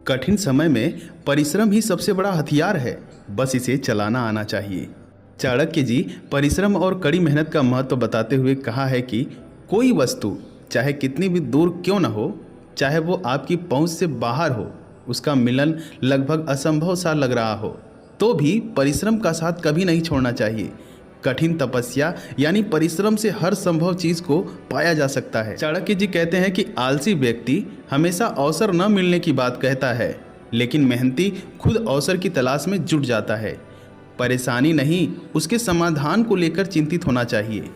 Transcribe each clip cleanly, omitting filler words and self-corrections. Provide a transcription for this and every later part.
कठिन समय में परिश्रम ही सबसे बड़ा हथियार है, बस इसे चलाना आना चाहिए। चाणक्य जी परिश्रम और कड़ी मेहनत का महत्व बताते हुए कहा है कि कोई वस्तु चाहे कितनी भी दूर क्यों न हो, चाहे वो आपकी पहुंच से बाहर हो, उसका मिलन लगभग असंभव सा लग रहा हो, तो भी परिश्रम का साथ कभी नहीं छोड़ना चाहिए। कठिन तपस्या यानी परिश्रम से हर संभव चीज को पाया जा सकता है। चाणक्य जी कहते हैं कि आलसी व्यक्ति हमेशा अवसर न मिलने की बात कहता है, लेकिन मेहनती खुद अवसर की तलाश में जुट जाता है। परेशानी नहीं, उसके समाधान को लेकर चिंतित होना चाहिए।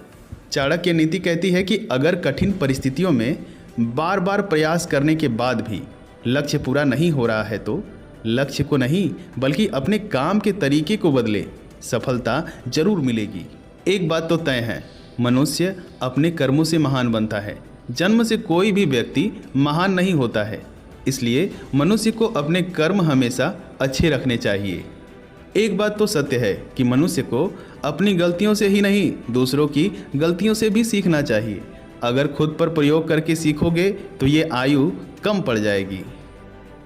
चाणक्य नीति कहती है कि अगर कठिन परिस्थितियों में बार बार प्रयास करने के बाद भी लक्ष्य पूरा नहीं हो रहा है तो लक्ष्य को नहीं बल्कि अपने काम के तरीके को बदले, सफलता जरूर मिलेगी। एक बात तो तय है, मनुष्य अपने कर्मों से महान बनता है। जन्म से कोई भी व्यक्ति महान नहीं होता है, इसलिए मनुष्य को अपने कर्म हमेशा अच्छे रखने चाहिए। एक बात तो सत्य है कि मनुष्य को अपनी गलतियों से ही नहीं, दूसरों की गलतियों से भी सीखना चाहिए। अगर खुद पर प्रयोग करके सीखोगे तो ये आयु कम पड़ जाएगी।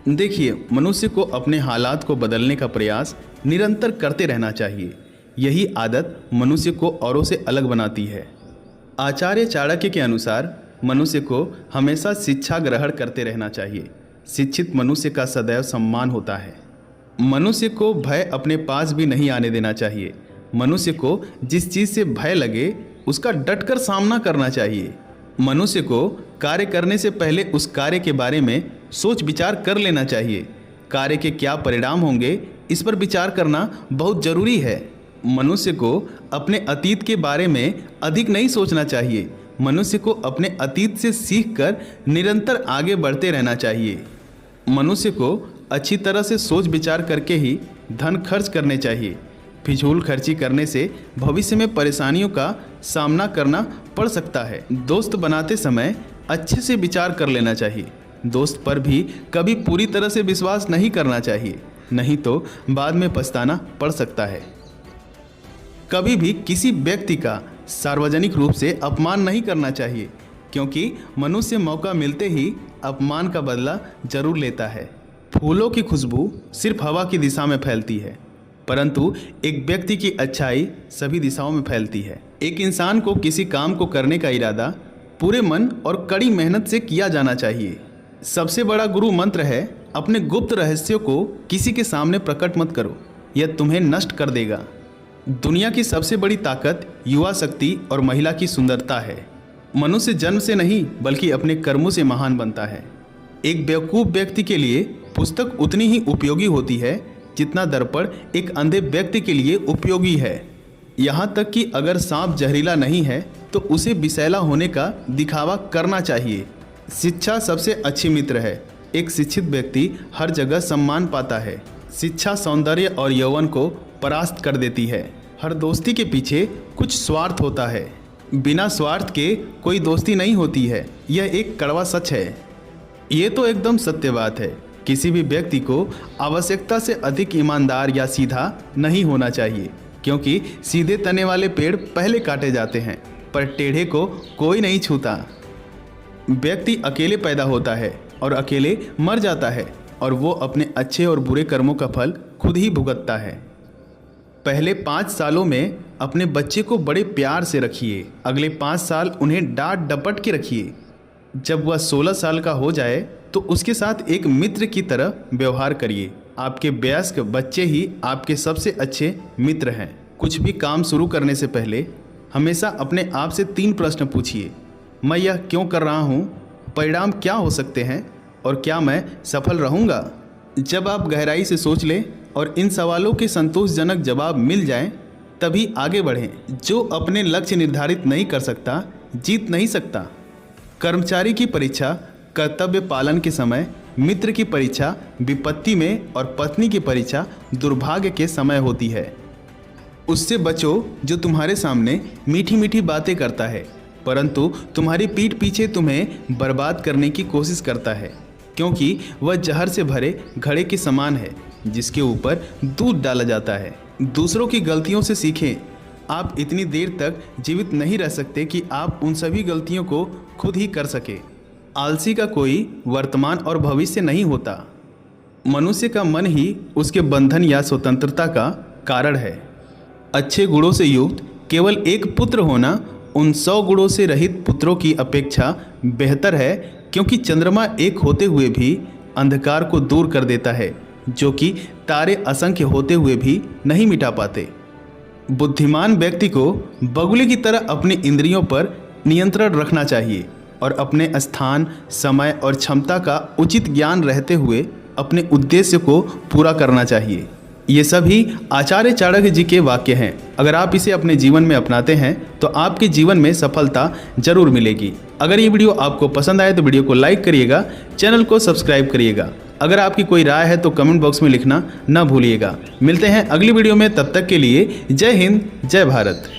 देखिए, मनुष्य को अपने हालात को बदलने का प्रयास निरंतर करते रहना चाहिए। यही आदत मनुष्य को औरों से अलग बनाती है। आचार्य चाणक्य के अनुसार मनुष्य को हमेशा शिक्षा ग्रहण करते रहना चाहिए। शिक्षित मनुष्य का सदैव सम्मान होता है। मनुष्य को भय अपने पास भी नहीं आने देना चाहिए। मनुष्य को जिस चीज़ से भय लगे उसका डटकर सामना करना चाहिए। मनुष्य को कार्य करने से पहले उस कार्य के बारे में सोच विचार कर लेना चाहिए। कार्य के क्या परिणाम होंगे इस पर विचार करना बहुत जरूरी है। मनुष्य को अपने अतीत के बारे में अधिक नहीं सोचना चाहिए। मनुष्य को अपने अतीत से सीखकर निरंतर आगे बढ़ते रहना चाहिए। मनुष्य को अच्छी तरह से सोच विचार करके ही धन खर्च करने चाहिए। फिजूल खर्ची करने से भविष्य में परेशानियों का सामना करना पड़ सकता है। दोस्त बनाते समय अच्छे से विचार कर लेना चाहिए। दोस्त पर भी कभी पूरी तरह से विश्वास नहीं करना चाहिए, नहीं तो बाद में पछताना पड़ सकता है। कभी भी किसी व्यक्ति का सार्वजनिक रूप से अपमान नहीं करना चाहिए, क्योंकि मनुष्य मौका मिलते ही अपमान का बदला जरूर लेता है। फूलों की खुशबू सिर्फ हवा की दिशा में फैलती है, परंतु एक व्यक्ति की अच्छाई सभी दिशाओं में फैलती है। एक इंसान को किसी काम को करने का इरादा पूरे मन और कड़ी मेहनत से किया जाना चाहिए। सबसे बड़ा गुरु मंत्र है, अपने गुप्त रहस्यों को किसी के सामने प्रकट मत करो, यह तुम्हें नष्ट कर देगा। दुनिया की सबसे बड़ी ताकत युवा शक्ति और महिला की सुंदरता है। मनुष्य जन्म से नहीं बल्कि अपने कर्मों से महान बनता है। एक बेवकूफ़ व्यक्ति के लिए पुस्तक उतनी ही उपयोगी होती है जितना दर्पण एक अंधे व्यक्ति के लिए उपयोगी है। यहाँ तक कि अगर सांप जहरीला नहीं है तो उसे विषैला होने का दिखावा करना चाहिए। शिक्षा सबसे अच्छी मित्र है। एक शिक्षित व्यक्ति हर जगह सम्मान पाता है। शिक्षा सौंदर्य और यौवन को परास्त कर देती है। हर दोस्ती के पीछे कुछ स्वार्थ होता है। बिना स्वार्थ के कोई दोस्ती नहीं होती है। यह एक कड़वा सच है। ये तो एकदम सत्य बात है। किसी भी व्यक्ति को आवश्यकता से अधिक ईमानदार या सीधा नहीं होना चाहिए, क्योंकि सीधे तने वाले पेड़ पहले काटे जाते हैं, पर टेढ़े को कोई नहीं छूता। व्यक्ति अकेले पैदा होता है और अकेले मर जाता है, और वो अपने अच्छे और बुरे कर्मों का फल खुद ही भुगतता है। पहले 5 सालों में अपने बच्चे को बड़े प्यार से रखिए, अगले 5 साल उन्हें डांट डपट के रखिए। जब वह 16 साल का हो जाए तो उसके साथ एक मित्र की तरह व्यवहार करिए। आपके वयस्क बच्चे ही आपके सबसे अच्छे मित्र हैं। कुछ भी काम शुरू करने से पहले हमेशा अपने आप से 3 प्रश्न पूछिए। मैं यह क्यों कर रहा हूँ, परिणाम क्या हो सकते हैं और क्या मैं सफल रहूँगा? जब आप गहराई से सोच लें और इन सवालों के संतोषजनक जवाब मिल जाएं, तभी आगे बढ़ें। जो अपने लक्ष्य निर्धारित नहीं कर सकता जीत नहीं सकता। कर्मचारी की परीक्षा कर्तव्य पालन के समय, मित्र की परीक्षा विपत्ति में और पत्नी की परीक्षा दुर्भाग्य के समय होती है। उससे बचो जो तुम्हारे सामने मीठी मीठी बातें करता है, परंतु तुम्हारी पीठ पीछे तुम्हें बर्बाद करने की कोशिश करता है, क्योंकि वह जहर से भरे घड़े के समान है जिसके ऊपर दूध डाला जाता है। दूसरों की गलतियों से सीखें। आप इतनी देर तक जीवित नहीं रह सकते कि आप उन सभी गलतियों को खुद ही कर सके। आलसी का कोई वर्तमान और भविष्य नहीं होता। मनुष्य का मन ही उसके बंधन या स्वतंत्रता का कारण है। अच्छे गुणों से युक्त केवल एक पुत्र होना उन 100 गुणों से रहित पुत्रों की अपेक्षा बेहतर है, क्योंकि चंद्रमा एक होते हुए भी अंधकार को दूर कर देता है, जो कि तारे असंख्य होते हुए भी नहीं मिटा पाते। बुद्धिमान व्यक्ति को बगुले की तरह अपनी इंद्रियों पर नियंत्रण रखना चाहिए और अपने स्थान, समय और क्षमता का उचित ज्ञान रहते हुए अपने उद्देश्य को पूरा करना चाहिए। ये सभी आचार्य चाणक्य जी के वाक्य हैं। अगर आप इसे अपने जीवन में अपनाते हैं तो आपके जीवन में सफलता जरूर मिलेगी। अगर ये वीडियो आपको पसंद आए तो वीडियो को लाइक करिएगा, चैनल को सब्सक्राइब करिएगा। अगर आपकी कोई राय है तो कमेंट बॉक्स में लिखना ना भूलिएगा। मिलते हैं अगली वीडियो में, तब तक के लिए जय हिंद, जय भारत।